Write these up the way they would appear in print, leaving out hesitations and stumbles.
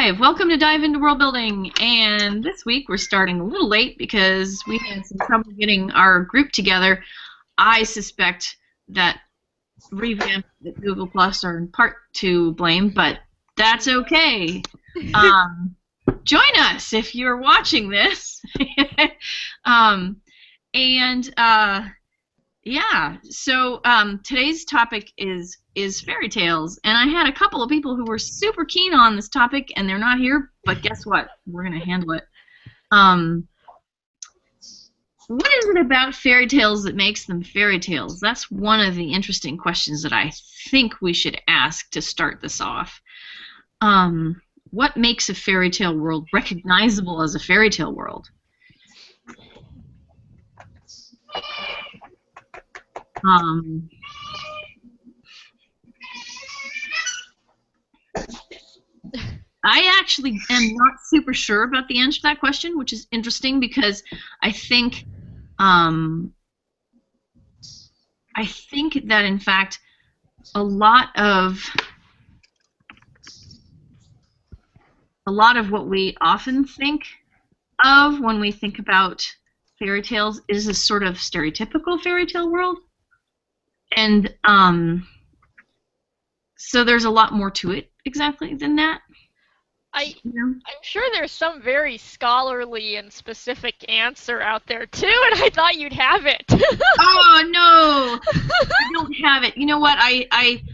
live. Welcome to Dive into Worldbuilding. And this week we're starting a little late because we had some trouble getting our group together. I suspect that revamp at Google Plus are in part to blame, but that's okay. Join us if you're watching this. Yeah, so today's topic is fairy tales, and I had a couple of people who were super keen on this topic, and they're not here, but guess what? We're going to handle it. What is it about fairy tales that makes them fairy tales? That's one of the interesting questions that I think we should ask to start this off. What makes a fairy tale world recognizable as a fairy tale world? I actually am not super sure about the answer to that question, which is interesting because I think that in fact a lot of what we often think of when we think about fairy tales is a sort of stereotypical fairy tale world. And so there's a lot more to it exactly than that. I'm sure there's some very scholarly and specific answer out there too, and I thought you'd have it. Oh no, I don't have it. You know what? I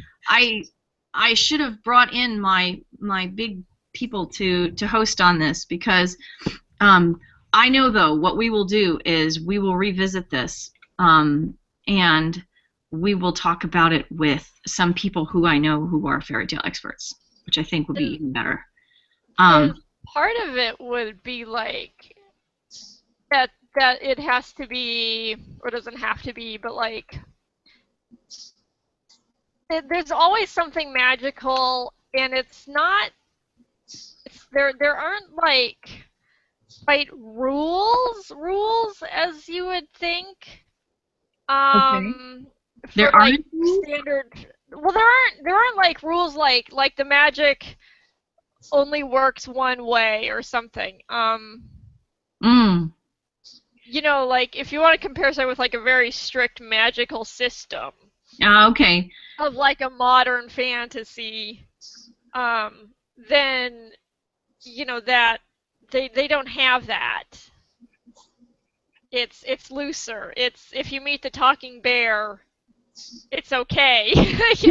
should have brought in my big people to host on this because I know though what we will do is we will revisit this and we will talk about it with some people who I know who are fairy tale experts, which I think would be even better. Part of it would be like that it has to be, or doesn't have to be, but like there's always something magical, and it's not. There aren't like quite rules as you would think. Okay. There aren't standard. Well, there aren't like rules like the magic only works one way or something. You know, like if you want to compare something with like a very strict magical system. Okay. Of like a modern fantasy, then you know that they don't have that. It's looser. It's if you meet the talking bear, it's okay. It's a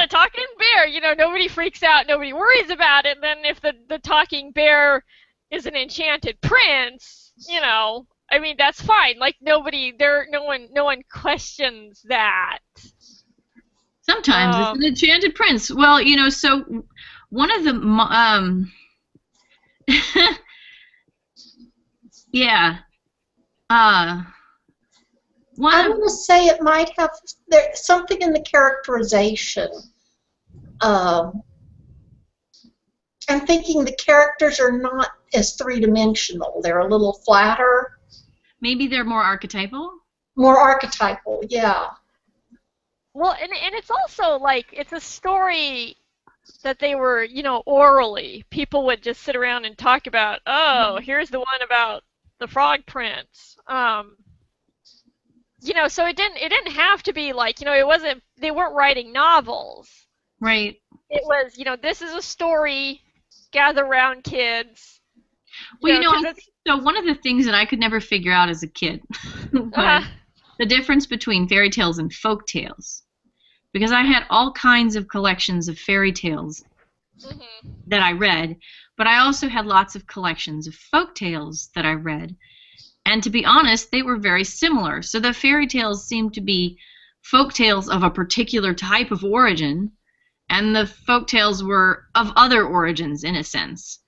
talking bear. You know, nobody freaks out, nobody worries about it. And then if the talking bear is an enchanted prince, you know, I mean that's fine. Like no one questions that. Sometimes it's an enchanted prince. Well, you know, so one of the yeah. I want to say it might have something in the characterization. I'm thinking the characters are not as three-dimensional. They're a little flatter. Maybe they're more archetypal? More archetypal, yeah. Well, and it's also like it's a story that they were, you know, orally. People would just sit around and talk about, oh, here's the one about the Frog Prince. You know, so it didn't have to be like, you know, they weren't writing novels. Right. It was, you know, this is a story, gather around kids. Well, you know, so one of the things that I could never figure out as a kid was the difference between fairy tales and folk tales. Because I had all kinds of collections of fairy tales that I read, but I also had lots of collections of folk tales that I read. And to be honest, they were very similar. So the fairy tales seemed to be folk tales of a particular type of origin, and the folk tales were of other origins in a sense.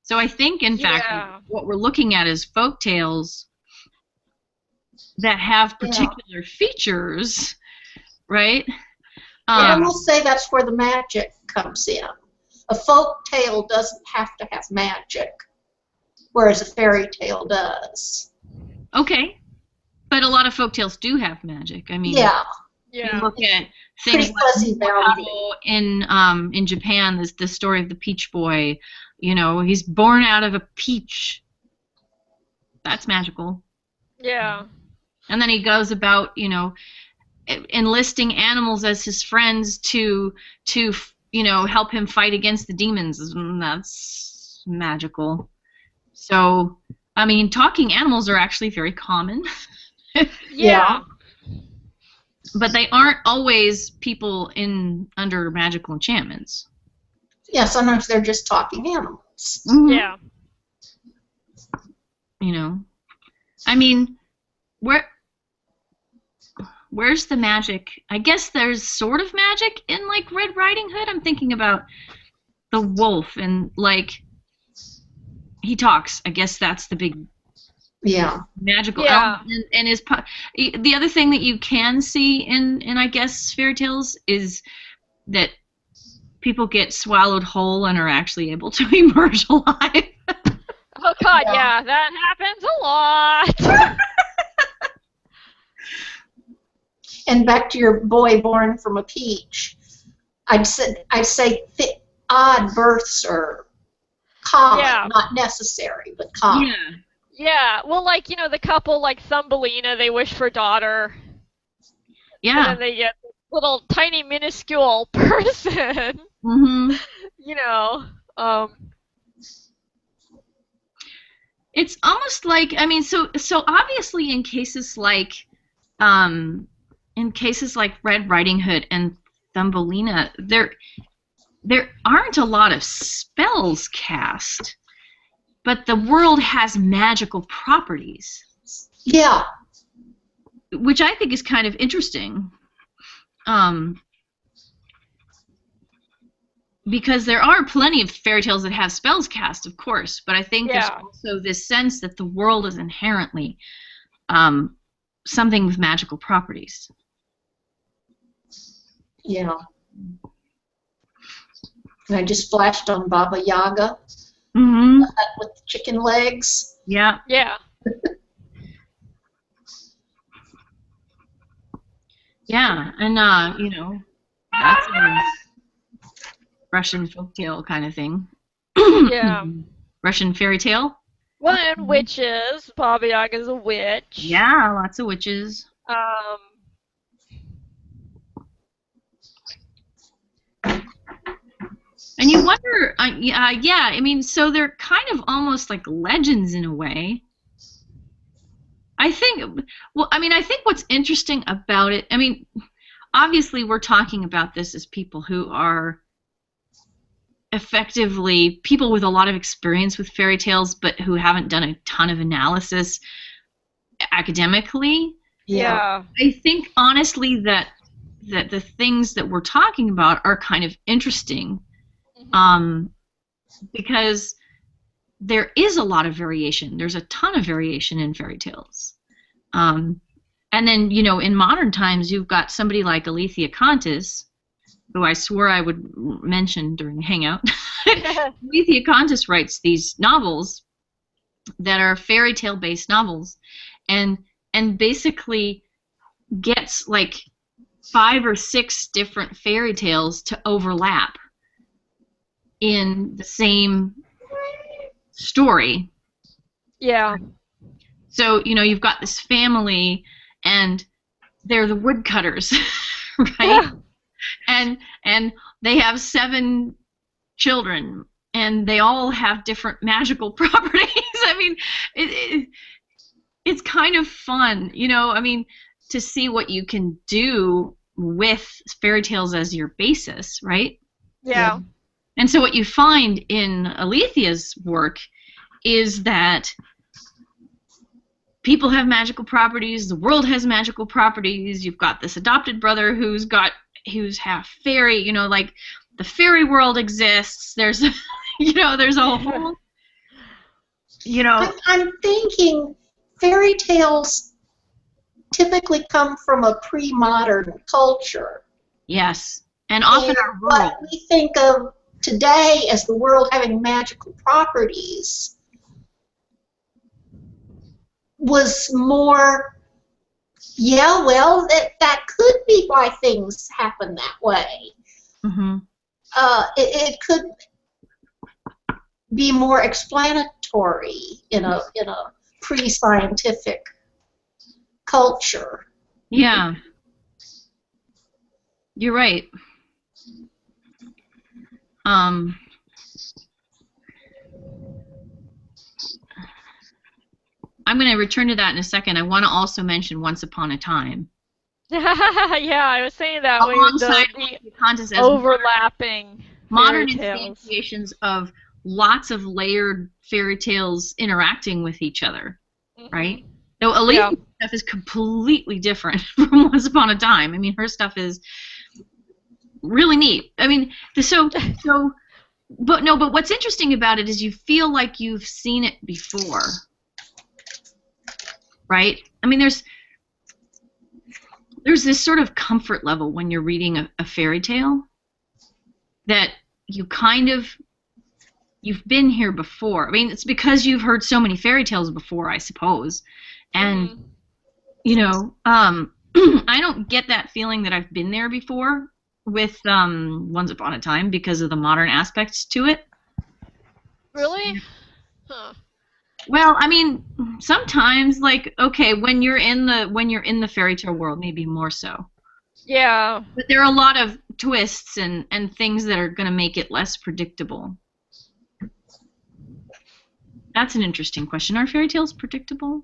So I think, in fact, what we're looking at is folk tales that have particular features, right? I will say that's where the magic comes in. A folk tale doesn't have to have magic, whereas a fairy tale does. Okay, but a lot of folk tales do have magic. I mean, Yeah. You look at things Pretty fuzzy boundary. in Japan, there's the story of the Peach Boy. You know, he's born out of a peach. That's magical. Yeah. And then he goes about, you know, enlisting animals as his friends to you know, help him fight against the demons. That's magical. So, I mean, talking animals are actually very common. Yeah. But they aren't always people under magical enchantments. Yeah, sometimes they're just talking animals. Mm-hmm. Yeah. You know, I mean, where's the magic? I guess there's sort of magic in like Red Riding Hood. I'm thinking about the wolf and like he talks. I guess that's the big magical element. And the other thing that you can see in I guess fairy tales is that people get swallowed whole and are actually able to emerge alive. Oh God, yeah, that happens a lot. And back to your boy born from a peach, I'd say odd births are common, not necessary, but common. Yeah. Yeah, well, like, you know, the couple like Thumbelina, they wish for daughter. Yeah. And then they get this little tiny minuscule person. Mm-hmm. You know. It's almost like, I mean, so obviously in cases like Red Riding Hood and Thumbelina, there aren't a lot of spells cast, but the world has magical properties. Yeah. Which I think is kind of interesting. Because there are plenty of fairy tales that have spells cast, of course, but I think there's also this sense that the world is inherently something with magical properties. Yeah. And I just flashed on Baba Yaga with the chicken legs. Yeah. Yeah. Yeah, and you know, that's a Russian folktale kind of thing. Yeah. Russian fairy tale. Well, and witches. Baba Yaga's a witch. Yeah, lots of witches. And you wonder, yeah, I mean, so they're kind of almost like legends in a way. I think what's interesting about it, I mean, obviously we're talking about this as people who are effectively people with a lot of experience with fairy tales, but who haven't done a ton of analysis academically. Yeah. I think honestly that the things that we're talking about are kind of interesting, because there is a lot of variation. There's a ton of variation in fairy tales. And then, you know, in modern times, you've got somebody like Alethea Contis, who I swore I would mention during Hangout. Alethea Contis writes these novels that are fairy tale based novels, and basically gets like 5 or 6 different fairy tales to overlap in the same story. Yeah. So, you know, you've got this family, and they're the woodcutters, right? And they have 7 children, and they all have different magical properties. I mean, it's kind of fun, you know, I mean, to see what you can do with fairy tales as your basis, right? Yeah. And so what you find in Alethea's work is that people have magical properties, the world has magical properties, you've got this adopted brother who's half fairy, you know, like the fairy world exists, there's you know, there's a whole, you know. I'm thinking fairy tales typically come from a pre-modern culture. Yes, and often are rural. What we think of today as the world having magical properties was more Yeah, well, that could be why things happen that way. Mm-hmm. It could be more explanatory in a pre-scientific culture. Yeah, you're right. Um, I'm going to return to that in a second. I want to also mention Once Upon a Time. Yeah, I was saying that Alongside the Pocahontas as overlapping modern fairy tales. instantiations of lots of layered fairy tales interacting with each other, right? Though Alicia's stuff is completely different from Once Upon a Time. I mean, her stuff is really neat. I mean, but what's interesting about it is you feel like you've seen it before, right? I mean, there's this sort of comfort level when you're reading a fairy tale that you've been here before. I mean, it's because you've heard so many fairy tales before, I suppose. And, I don't get that feeling that I've been there before with Once Upon a Time because of the modern aspects to it. Really? Huh. Well, I mean, sometimes, like, okay, when you're in the fairy tale world, maybe more so. Yeah. But there are a lot of twists and things that are going to make it less predictable. That's an interesting question. Are fairy tales predictable?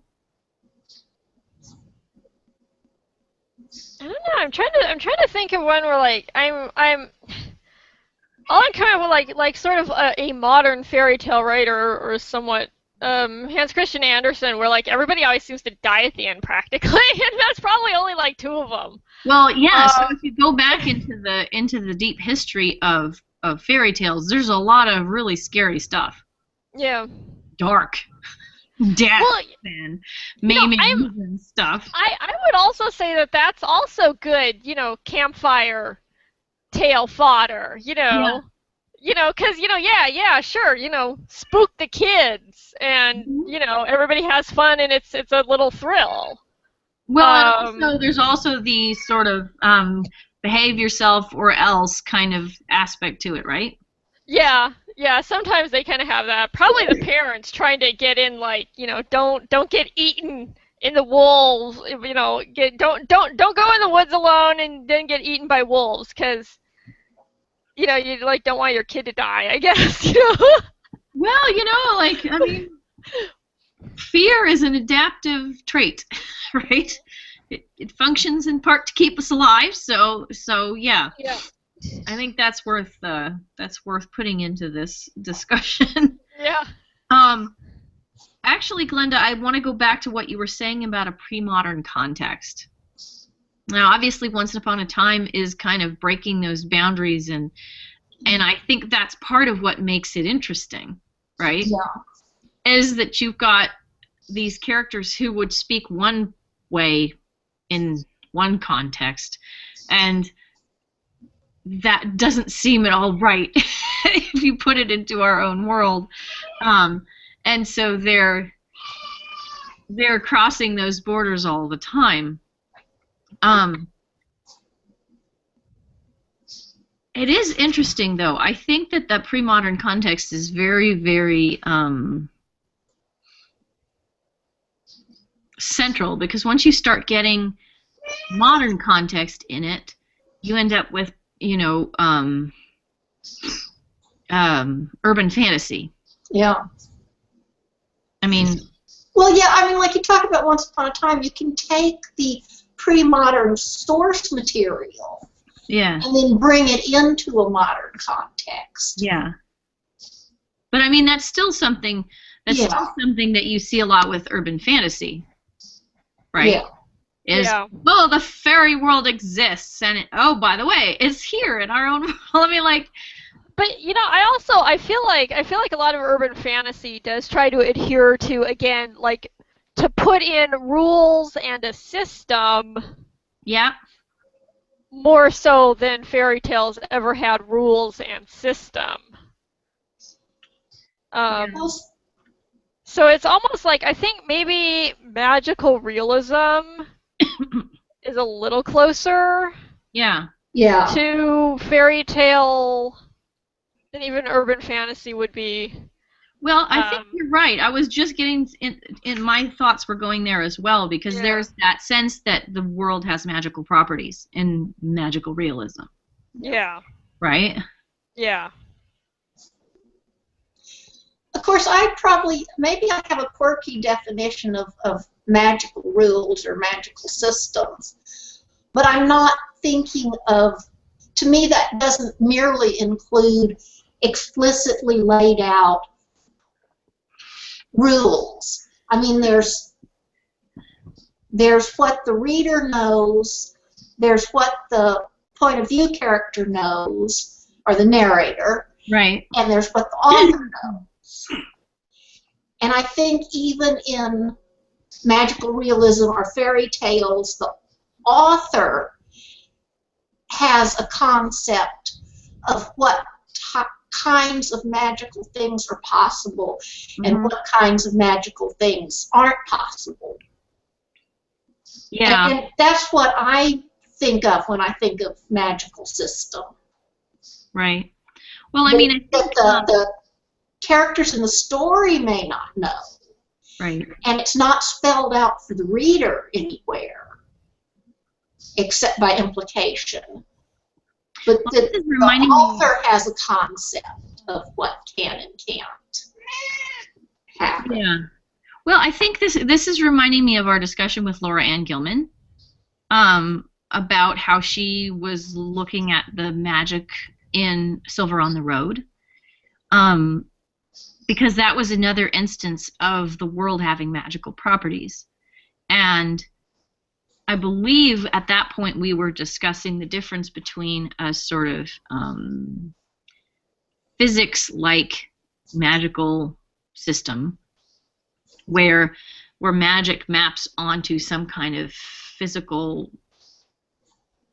I don't know. I'm trying to think of one where like I'm all I'm coming up with like sort of a modern fairy tale writer or somewhat Hans Christian Andersen, where like everybody always seems to die at the end practically, and that's probably only like 2 of them. Well, yeah. So if you go back into the deep history of fairy tales, there's a lot of really scary stuff. Yeah. Dark. Death and maiming and stuff. I would also say that that's also good, campfire tale fodder, Yeah. because, sure, spook the kids and, everybody has fun and it's a little thrill. Well, and also, there's also the sort of behave yourself or else kind of aspect to it, right? Yeah, sometimes they kind of have that. Probably the parents trying to get in, like, don't get eaten in the wolves. Don't go in the woods alone and then get eaten by wolves, because you like don't want your kid to die, I guess. Well, I mean, fear is an adaptive trait, right? It functions in part to keep us alive. So yeah. Yeah. I think that's worth putting into this discussion. Yeah. Actually, Glenda, I want to go back to what you were saying about a pre-modern context. Now, obviously, Once Upon a Time is kind of breaking those boundaries, and I think that's part of what makes it interesting, right? Yeah. Is that you've got these characters who would speak one way in one context, and that doesn't seem at all right if you put it into our own world, and so they're crossing those borders all the time. It is interesting, though. I think that the pre-modern context is very, very central, because once you start getting modern context in it, you end up with urban fantasy. Yeah. I mean. Well, yeah. I mean, like you talk about Once Upon a Time, you can take the pre-modern source material. Yeah. And then bring it into a modern context. Yeah. But I mean, that's still something. That's still something that you see a lot with urban fantasy, right? Yeah. The fairy world exists, and by the way, it's here in our own world. I mean, like, but I feel like a lot of urban fantasy does try to adhere to, again, like, to put in rules and a system. Yeah. More so than fairy tales ever had rules and system. So it's almost like, I think maybe magical realism is a little closer. Yeah. Yeah. To fairy tale than even urban fantasy would be. Well, I think you're right. I was just getting in my thoughts were going there as well, because there's that sense that the world has magical properties in magical realism. Yeah. Right? Yeah. Of course, maybe I have a quirky definition of magical rules or magical systems, but I'm not thinking of, to me, that doesn't merely include explicitly laid out rules. I mean, there's what the reader knows, there's what the point of view character knows, or the narrator, right, and there's what the author knows. And I think even in magical realism or fairy tales, the author has a concept of what kinds of magical things are possible and what kinds of magical things aren't possible. Yeah. And that's what I think of when I think of magical system. Right. Well, I mean, I think the characters in the story may not know. Right. And it's not spelled out for the reader anywhere, except by implication. But the author has a concept of what can and can't happen. Yeah. Well, I think this is reminding me of our discussion with Laura Ann Gilman about how she was looking at the magic in Silver on the Road, because that was another instance of the world having magical properties. And I believe at that point we were discussing the difference between a sort of physics-like magical system where magic maps onto some kind of physical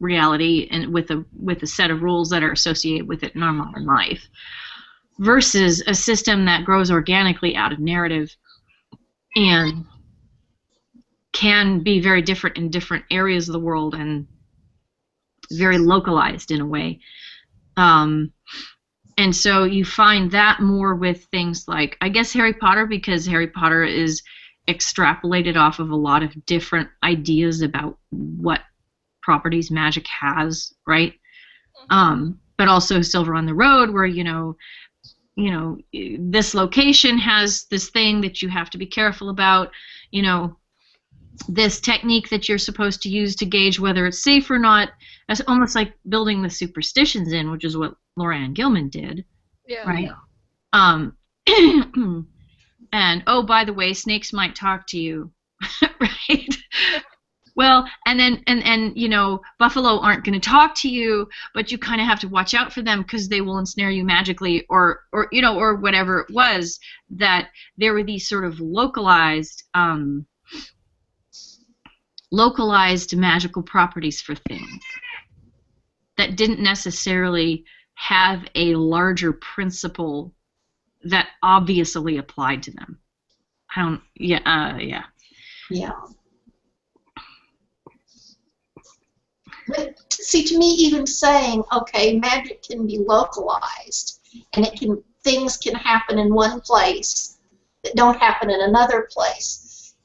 reality and with a set of rules that are associated with it in our modern life, versus a system that grows organically out of narrative and can be very different in different areas of the world and very localized in a way. And so you find that more with things like, I guess, Harry Potter, because Harry Potter is extrapolated off of a lot of different ideas about what properties magic has, right? But also Silver on the Road, where, you know, this location has this thing that you have to be careful about, you know, this technique that you're supposed to use to gauge whether it's safe or not. That's almost like building the superstitions in, which is what Laura Ann Gilman did, right? And, oh, by the way, snakes might talk to you, right? Well, and then, and you know, buffalo aren't going to talk to you, but you kind of have to watch out for them because they will ensnare you magically, or you know, or whatever it was, that there were these sort of localized magical properties for things that didn't necessarily have a larger principle that obviously applied to them. Yeah. But see, to me, even saying, okay, magic can be localized, and things can happen in one place that don't happen in another place.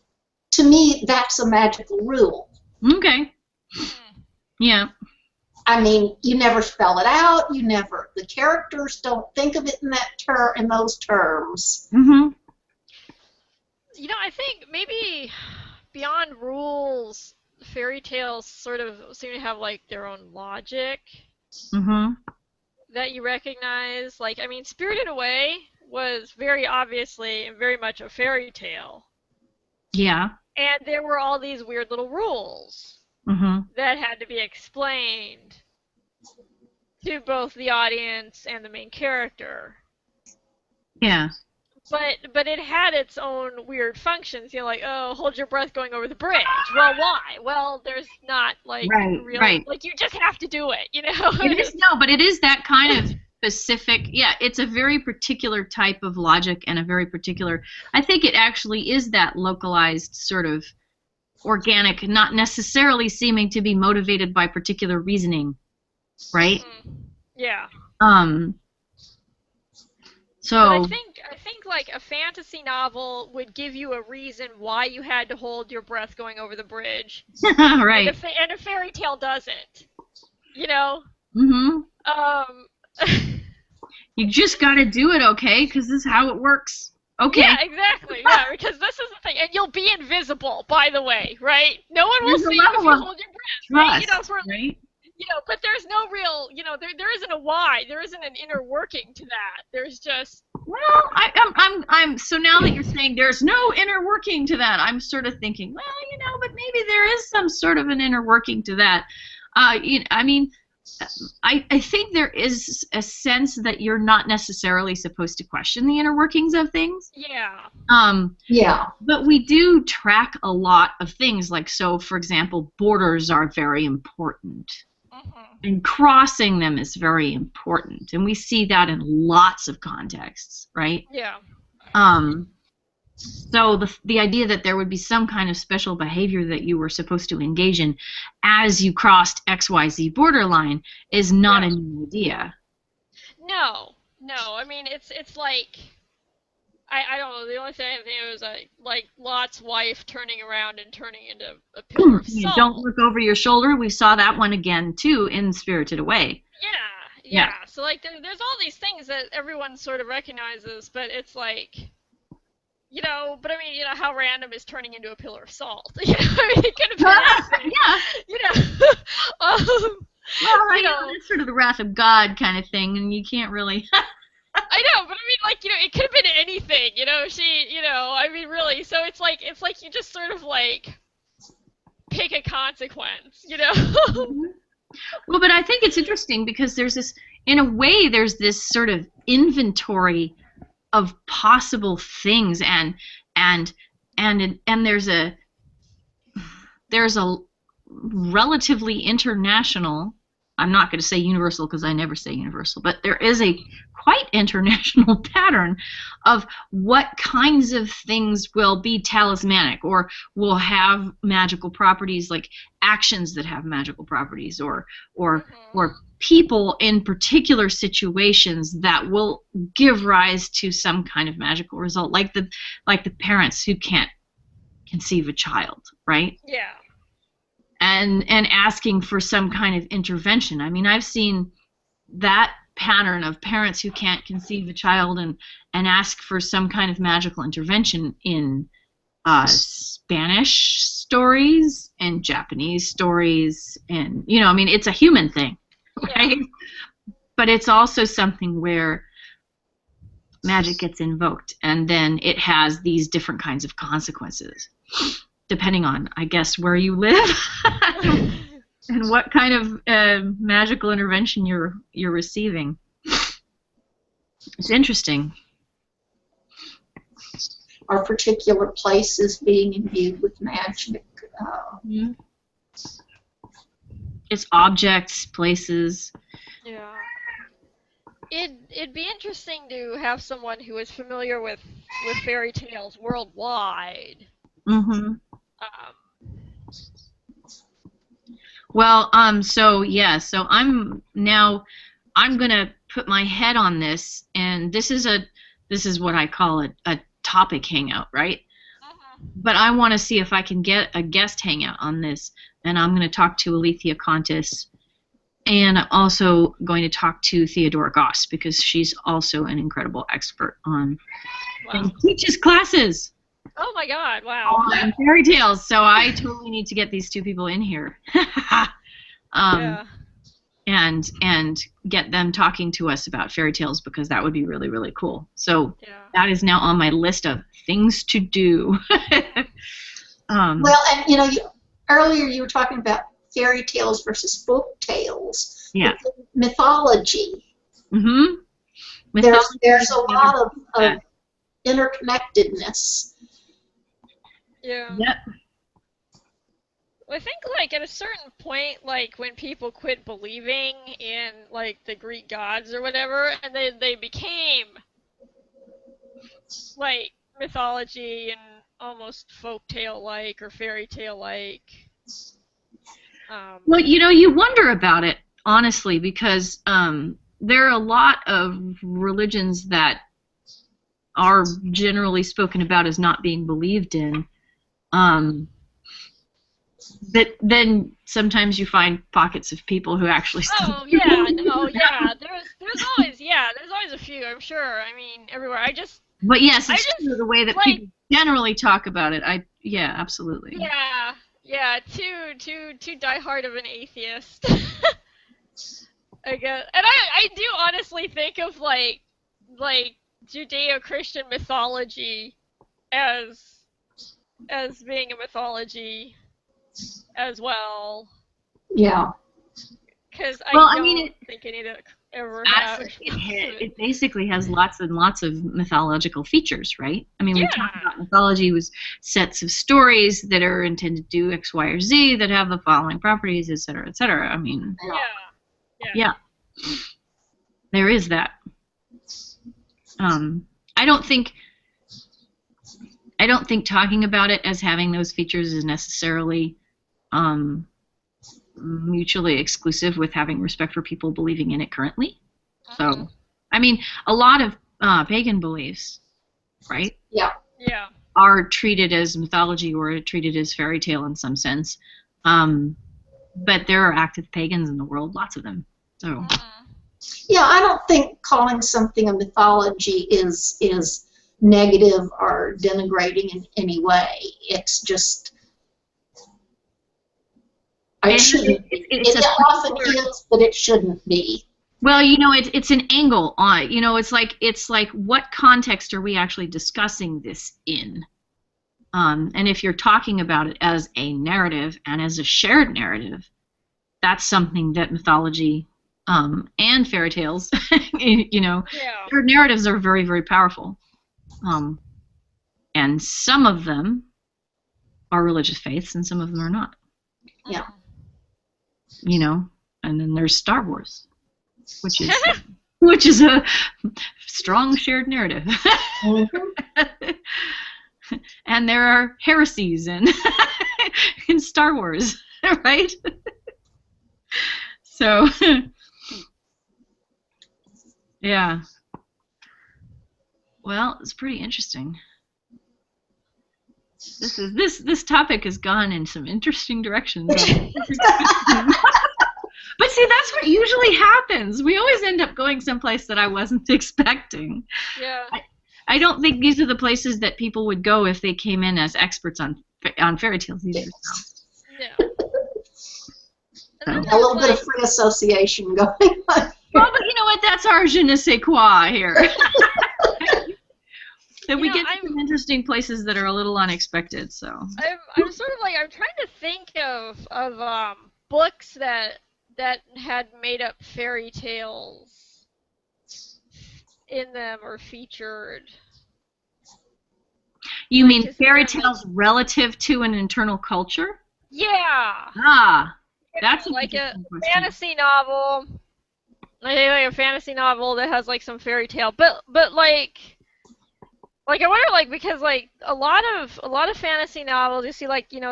To me, that's a magical rule. Okay. Yeah. I mean, you never spell it out. The characters don't think of it in those terms. Mm-hmm. You know, I think maybe beyond rules, fairy tales sort of seem to have like their own logic that you recognize. Like, I mean, Spirited Away was very obviously and very much a fairy tale. Yeah. And there were all these weird little rules that had to be explained to both the audience and the main character. Yeah. But it had its own weird functions, you know, like, oh, hold your breath going over the bridge. Well, why? Well, there's not, like, like, you just have to do it, you know? But it is that kind of specific, it's a very particular type of logic and a very particular, I think it actually is that localized sort of organic, not necessarily seeming to be motivated by particular reasoning, right? Yeah. So. But I think like a fantasy novel would give you a reason why you had to hold your breath going over the bridge. Right. And a fairy tale doesn't. You know? You just gotta do it, okay? Because this is how it works. Okay. Yeah, exactly. Yeah, because this is the thing, and you'll be invisible, by the way, right? No one will see you if you hold your breath, right? Right? But there's no real, there isn't a why. There isn't an inner working to that. There's just. Well, I'm so now that you're saying there's no inner working to that, I'm sort of thinking, well, but maybe there is some sort of an inner working to that. I mean, I think there is a sense that you're not necessarily supposed to question the inner workings of things. Yeah. Yeah. But we do track a lot of things, like, so, for example, borders are very important. And crossing them is very important. And we see that in lots of contexts, right? Yeah. So the idea that there would be some kind of special behavior that you were supposed to engage in as you crossed XYZ borderline is not a new idea. No. I mean, it's like, I don't know. The only thing I think was like Lot's wife turning around and turning into a pillar of salt. Don't look over your shoulder. We saw that one again too in Spirited Away. Yeah. So like, there's all these things that everyone sort of recognizes, but it's like. But I mean, how random is turning into a pillar of salt? I mean, it could have been anything. It's sort of the wrath of God kind of thing, and you can't really. I know, but I mean, like, it could have been anything, I mean, really. So it's like you just sort of like pick a consequence, Well, but I think it's interesting because there's this, in a way, there's this sort of inventory of possible things, and there's a relatively international, I'm not going to say universal because I never say universal, but there is a quite international pattern of what kinds of things will be talismanic or will have magical properties, like actions that have magical properties, or people in particular situations that will give rise to some kind of magical result, like the parents who can't conceive a child, right? Yeah. And asking for some kind of intervention. I mean, I've seen that pattern of parents who can't conceive a child and ask for some kind of magical intervention in Spanish stories and Japanese stories, and I mean, it's a human thing, right? Yeah. But it's also something where magic gets invoked, and then it has these different kinds of consequences, depending on, I guess, where you live and what kind of magical intervention you're receiving. It's interesting. Are particular places being imbued with magic? It's objects, places. Yeah. It'd be interesting to have someone who is familiar with fairy tales worldwide. Mm-hmm. Well, so I'm gonna put my head on this, and this is what I call a topic hangout, right? But I want to see if I can get a guest hangout on this, and I'm going to talk to Alethea Contis, and I'm also going to talk to Theodora Goss, because she's also an incredible expert on and teaches classes. Oh my God! Wow. On fairy tales, so I totally need to get these two people in here. Yeah. And get them talking to us about fairy tales, because that would be really, really cool. So that is now on my list of things to do. Well, and earlier you were talking about fairy tales versus folk tales. Yeah. Mythology. Mm-hmm. There's a lot of interconnectedness. Yeah. Yep. I think, like, at a certain point, like, when people quit believing in, like, the Greek gods or whatever, and they became, like, mythology and almost folktale-like or fairy tale-like. Well, you wonder about it, honestly, because there are a lot of religions that are generally spoken about as not being believed in. But then sometimes you find pockets of people who actually still. Oh yeah, no, yeah. There's always a few. I'm sure. I mean, everywhere. But yes, it's just, true the way that like, people generally talk about it. Yeah, absolutely. Yeah. Too diehard of an atheist. I guess, and I do honestly think of like Judeo-Christian mythology as being a mythology as well. Yeah. Because I Well, don't think any of it ever have. It basically has lots and lots of mythological features, right? I mean, we talk Yeah. about mythology was sets of stories that are intended to do X, Y, or Z that have the following properties, et cetera, et cetera. I mean, yeah. There is that. I don't think talking about it as having those features is necessarily mutually exclusive with having respect for people believing in it currently. So, I mean, a lot of pagan beliefs, right? Yeah. Are treated as mythology or treated as fairy tale in some sense. But there are active pagans in the world, lots of them. So. Yeah, I don't think calling something a mythology is negative or denigrating in any way. It's just it shouldn't be. It often is, but it shouldn't be. Well, it's an angle on it. It's like what context are we actually discussing this in? And if you're talking about it as a narrative and as a shared narrative, that's something that mythology and fairy tales, their narratives are very, very powerful. And some of them are religious faiths and some of them are not. Yeah. And then there's Star Wars, which is a strong shared narrative. And there are heresies in Star Wars, right? So yeah. Well, it's pretty interesting. This topic has gone in some interesting directions. But see, that's what usually happens. We always end up going someplace that I wasn't expecting. Yeah. I don't think these are the places that people would go if they came in as experts on fairy tales either. So. Yeah. A little bit of free association going on. Well, but you know what? That's our je ne sais quoi here. That we get to some interesting places that are a little unexpected. So I'm sort of like I'm trying to think of books that had made up fairy tales in them or featured. You mean fairy tales relative to an internal culture? Yeah. That's like a fantasy novel. Like a fantasy novel that has like some fairy tale, but like I wonder because a lot of fantasy novels you see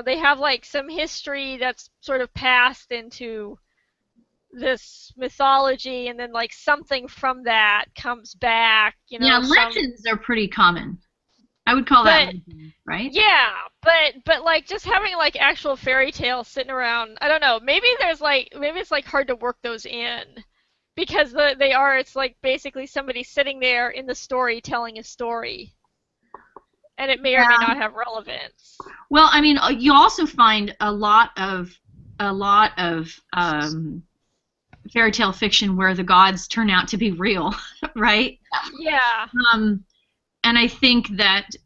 they have like some history that's sort of passed into this mythology and then like something from that comes back. Yeah, legends are pretty common. I would call that legend, right? Yeah, but like just having like actual fairy tales sitting around, I don't know. Maybe it's like hard to work those in because it's like basically somebody sitting there in the story telling a story, and it may or may not have relevance. Well, I mean, you also find a lot of fairy tale fiction where the gods turn out to be real, right? Yeah. And I think that's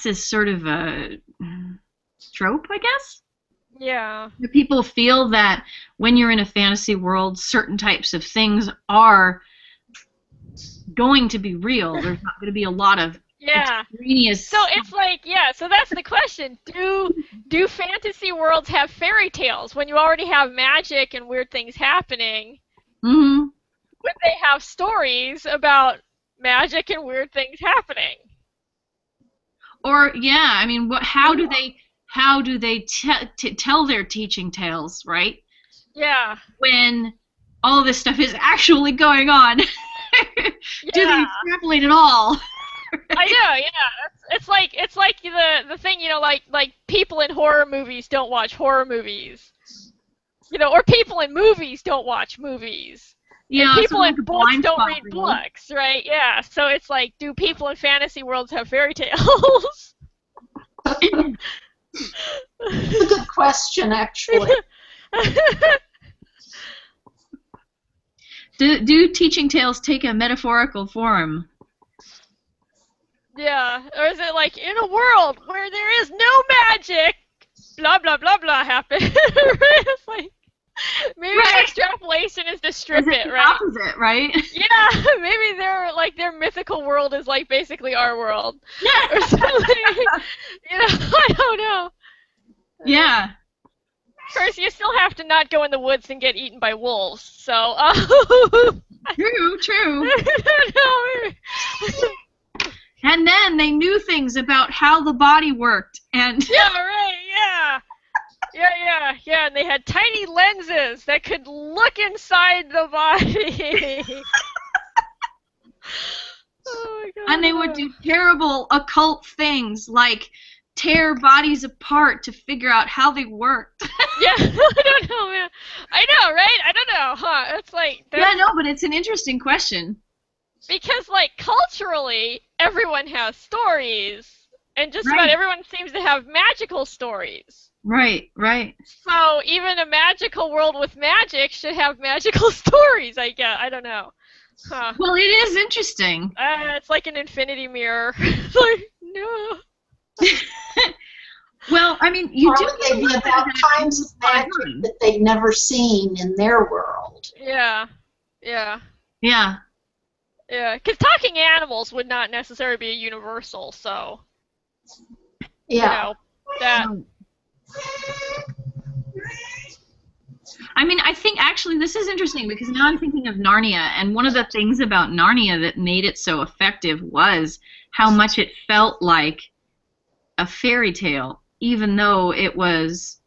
a sort of a trope, I guess. Yeah. People feel that when you're in a fantasy world, certain types of things are going to be real. There's not going to be a lot of extraneous. So it's like, so that's the question. Do fantasy worlds have fairy tales when you already have magic and weird things happening? Mm-hmm. Would they have stories about magic and weird things happening. Or yeah, I mean, how do they tell their teaching tales, right? Yeah. When all this stuff is actually going on. Do they extrapolate at all? I know, yeah. It's like the thing, like people in horror movies don't watch horror movies. Or people in movies don't watch movies. Yeah, and people like in books don't read books, right? Yeah. So it's like, do people in fantasy worlds have fairy tales? It's a good question, actually. Do teaching tales take a metaphorical form? Yeah, or is it like, in a world where there is no magic, blah blah blah blah happens? It's like, maybe the extrapolation is to strip it, right? Opposite, right? Yeah, maybe their mythical world is like basically our world, or something. I don't know. Yeah. Of course, you still have to not go in the woods and get eaten by wolves. So. True. And then they knew things about how the body worked, and. Yeah. Right. Yeah. Yeah, and they had tiny lenses that could look inside the body. Oh my God. And they would do terrible occult things, like tear bodies apart to figure out how they worked. Yeah, I don't know, man. I know, right? I don't know, huh? It's like... Yeah, no, but it's an interesting question. Because, like, culturally, everyone has stories, and just about everyone seems to have magical stories. Right. So even a magical world with magic should have magical stories, I guess. I don't know. Huh. Well, it is interesting. It's like an infinity mirror. Like, no. Well, I mean, they'd be about kinds of magic that they've never seen in their world. Yeah. Yeah, because talking animals would not necessarily be a universal, so... Yeah. That... I mean, I think actually this is interesting because now I'm thinking of Narnia, and one of the things about Narnia that made it so effective was how much it felt like a fairy tale, even though it was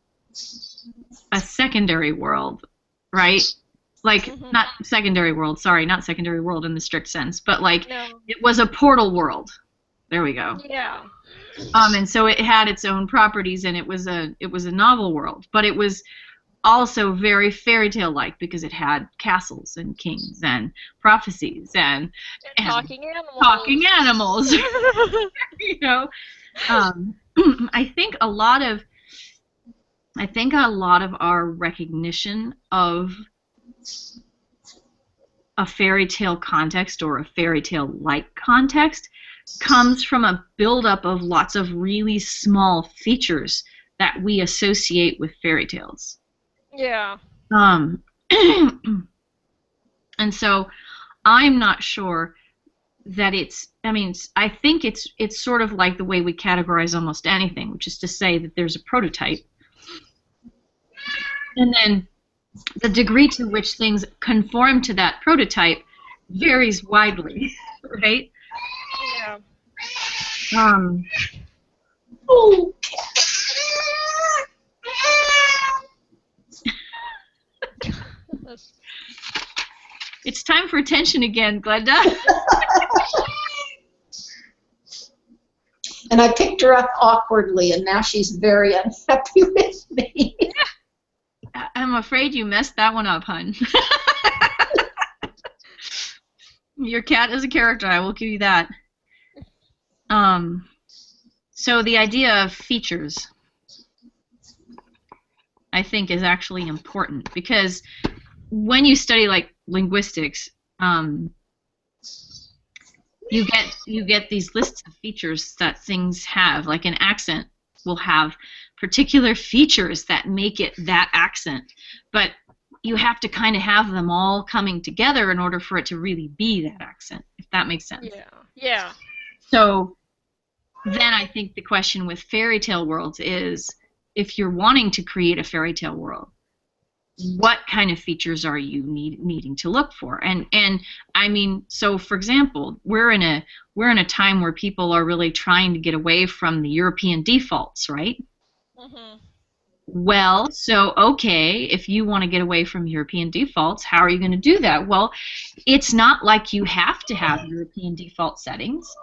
a secondary world, right? Like, not secondary world in the strict sense, but like it was a portal world. There we go. Yeah. And so it had its own properties, and it was a novel world, but it was also very fairy tale like because it had castles and kings and prophecies and talking animals. I think a lot of our recognition of a fairy tale context or a fairy tale like context comes from a buildup of lots of really small features that we associate with fairy tales. Yeah. And so I'm not sure that I think it's sort of like the way we categorize almost anything, which is to say that there's a prototype. And then the degree to which things conform to that prototype varies widely, right? Yeah. It's time for attention again, Glenda. And I picked her up awkwardly, and now she's very unhappy with me. I'm afraid you messed that one up, hun. Your cat is a character, I will give you that. So the idea of features, I think, is actually important because when you study like linguistics, you get these lists of features that things have. Like an accent will have particular features that make it that accent, but you have to kind of have them all coming together in order for it to really be that accent, if that makes sense. Yeah. So then I think the question with fairy tale worlds is, if you're wanting to create a fairy tale world, what kind of features are you needing to look for? And I mean, so for example, we're in a time where people are really trying to get away from the European defaults, right? Mhm. Well, so okay, if you want to get away from European defaults, how are you going to do that? Well, it's not like you have to have European default settings.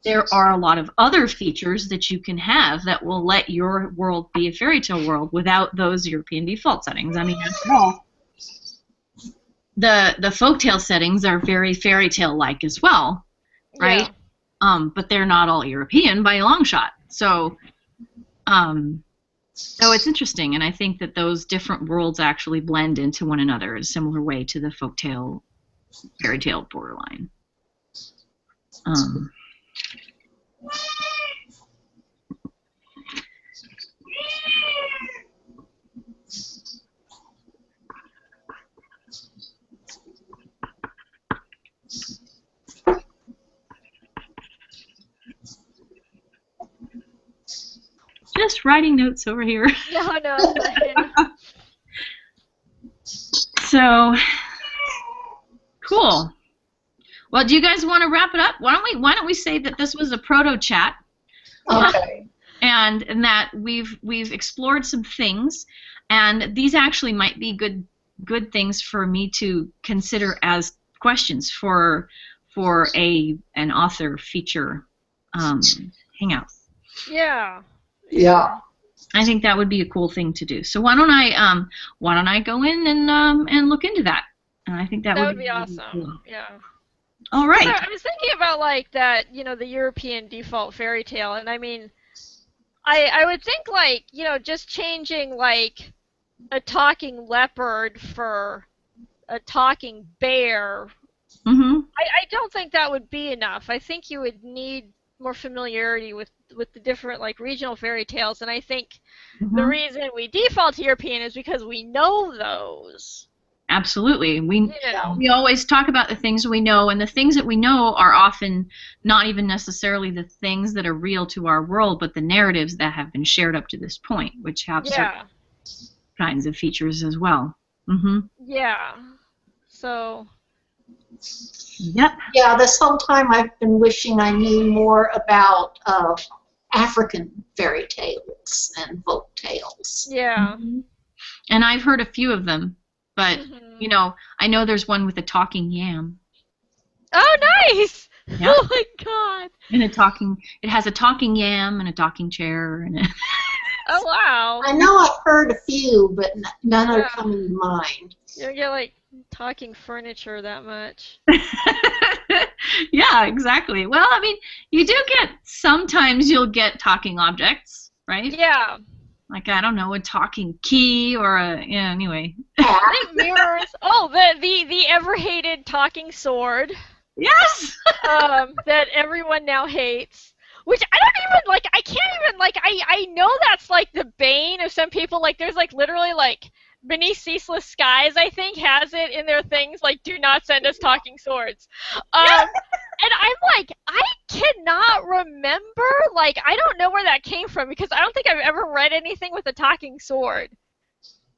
There are a lot of other features that you can have that will let your world be a fairy tale world without those European default settings. I mean, after all, the folktale settings are very fairy tale like as well, right? Yeah. But they're not all European by a long shot. So it's interesting, and I think that those different worlds actually blend into one another in a similar way to the folktale fairy tale borderline. Just writing notes over here. No. So cool. Well, do you guys want to wrap it up? Why don't we say that this was a proto chat? Okay. And that we've explored some things, and these actually might be good things for me to consider as questions for an author feature hangout. Yeah. Yeah. I think that would be a cool thing to do. So why don't I go in and look into that? And I think that would be really awesome. cool. Yeah. All right. So I was thinking about like that, the European default fairy tale, and I mean, I would think like, just changing like a talking leopard for a talking bear. Mm-hmm. I don't think that would be enough. I think you would need more familiarity with the different like regional fairy tales, and I think the reason we default to European is because we know those. Absolutely. We always talk about the things we know, and the things that we know are often not even necessarily the things that are real to our world, but the narratives that have been shared up to this point, which have certain kinds of features as well. Mm-hmm. Yeah. So. Yep. Yeah, this whole time I've been wishing I knew more about African fairy tales and folk tales. Yeah. Mm-hmm. And I've heard a few of them. But, I know there's one with a talking yam. Oh, nice! Yep. Oh, my God. And it has a talking yam and a talking chair. Oh, wow. I know I've heard a few, but none are coming to mind. You don't get, like, talking furniture that much. Yeah, exactly. Well, I mean, you do sometimes you'll get talking objects, right? Yeah. Like, I don't know, a talking key or anyway. I think mirrors. Oh, the ever-hated talking sword. Yes! That everyone now hates. Which I don't even, like, I can't even, like, I know that's, like, the bane of some people. Like, there's, like, literally, like, Beneath Ceaseless Skies, I think, has it in their things, like, do not send us talking swords. And I'm like, I cannot remember, like, I don't know where that came from, because I don't think I've ever read anything with a talking sword.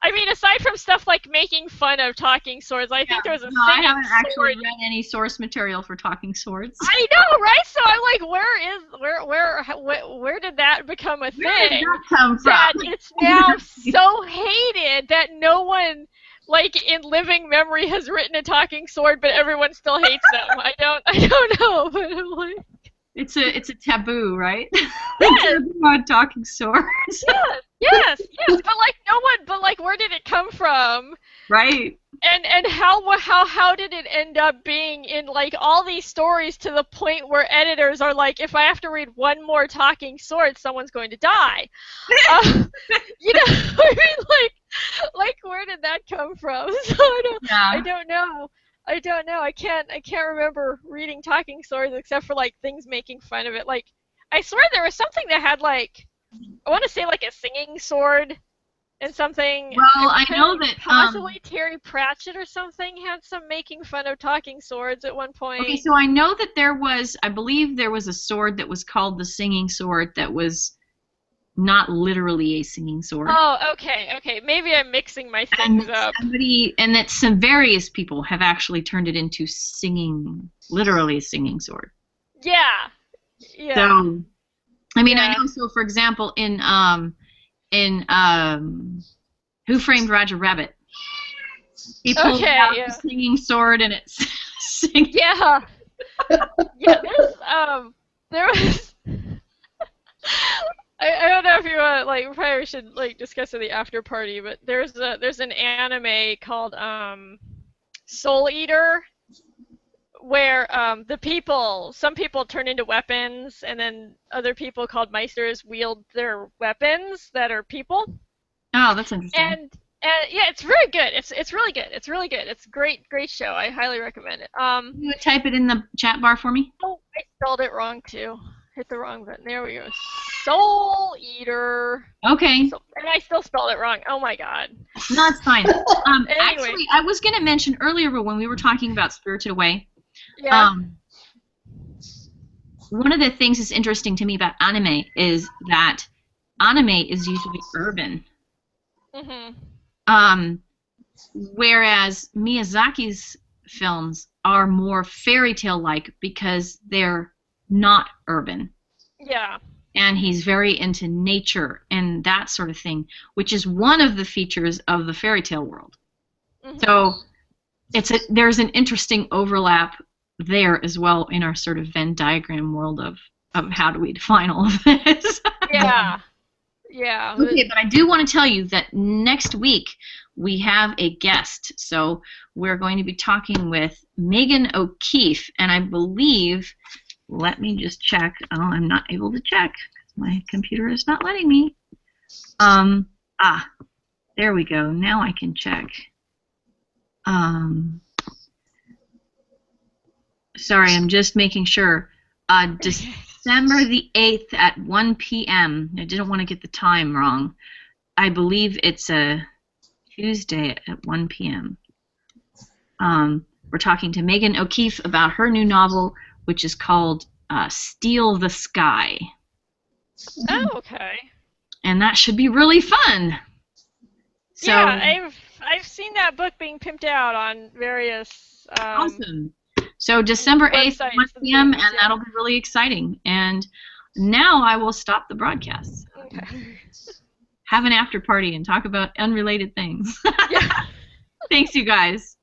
I mean, aside from stuff like making fun of talking swords, I think there was a singing I haven't actually sword. read any source material for talking swords. I know, right? So I'm like, where did that become a thing? Where did that come from? That it's now so hated that no one, like, in living memory has written a talking sword, but everyone still hates them. I don't know, but I'm like, it's a taboo, right? Yes. On talking swords. Yes. But like, where did it come from? Right. And how did it end up being in, like, all these stories to the point where editors are like, if I have to read one more talking sword, someone's going to die. I mean, like where did that come from? So I don't know. I can't remember reading talking swords except for, like, things making fun of it. Like, I swear there was something that had, like, I want to say, like, a singing sword and something. Well, I know that possibly Terry Pratchett or something had some making fun of talking swords at one point. Okay, so I know that I believe there was a sword that was called the Singing Sword that was not literally a singing sword. Oh, okay. Maybe I'm mixing my things up. And that some various people have actually turned it into literally a singing sword. Yeah. So, I mean, I know. So, for example, in Who Framed Roger Rabbit, he pulled out the singing sword and it's singing. Yeah. There was. I don't know if you want we probably should discuss it at the after party, but there's an anime called Soul Eater, where some people turn into weapons, and then other people called Meisters wield their weapons that are people. Oh, that's interesting. And yeah, it's very good. It's really good. It's really good. It's a great show. I highly recommend it. You would type it in the chat bar for me? Oh, I spelled it wrong too. Hit the wrong button. There we go. Soul Eater. Okay. And I still spelled it wrong. Oh my god. No, it's fine. Anyway. Actually, I was going to mention earlier when we were talking about Spirited Away. Yeah. One of the things that's interesting to me about anime is that anime is usually urban. Mm-hmm. Whereas Miyazaki's films are more fairy tale-like because they're not urban. Yeah. And he's very into nature and that sort of thing, which is one of the features of the fairy tale world. Mm-hmm. So there's an interesting overlap there as well in our sort of Venn diagram world of how do we define all of this. Yeah. Yeah. Okay, but I do want to tell you that next week we have a guest. So we're going to be talking with Megan O'Keefe, and I believe, let me just check. Oh, I'm not able to check because my computer is not letting me. There we go. Now I can check. Sorry, I'm just making sure. December the 8th at 1 p.m. I didn't want to get the time wrong. I believe it's a Tuesday at 1 p.m. We're talking to Megan O'Keefe about her new novel, which is called Steal the Sky. Oh, okay. And that should be really fun. So, yeah, I've seen that book being pimped out on various awesome. So December 8th, 1 p.m., and that'll be really exciting. And now I will stop the broadcast. Okay. Have an after party and talk about unrelated things. Yeah. Thanks, you guys.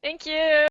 Thank you.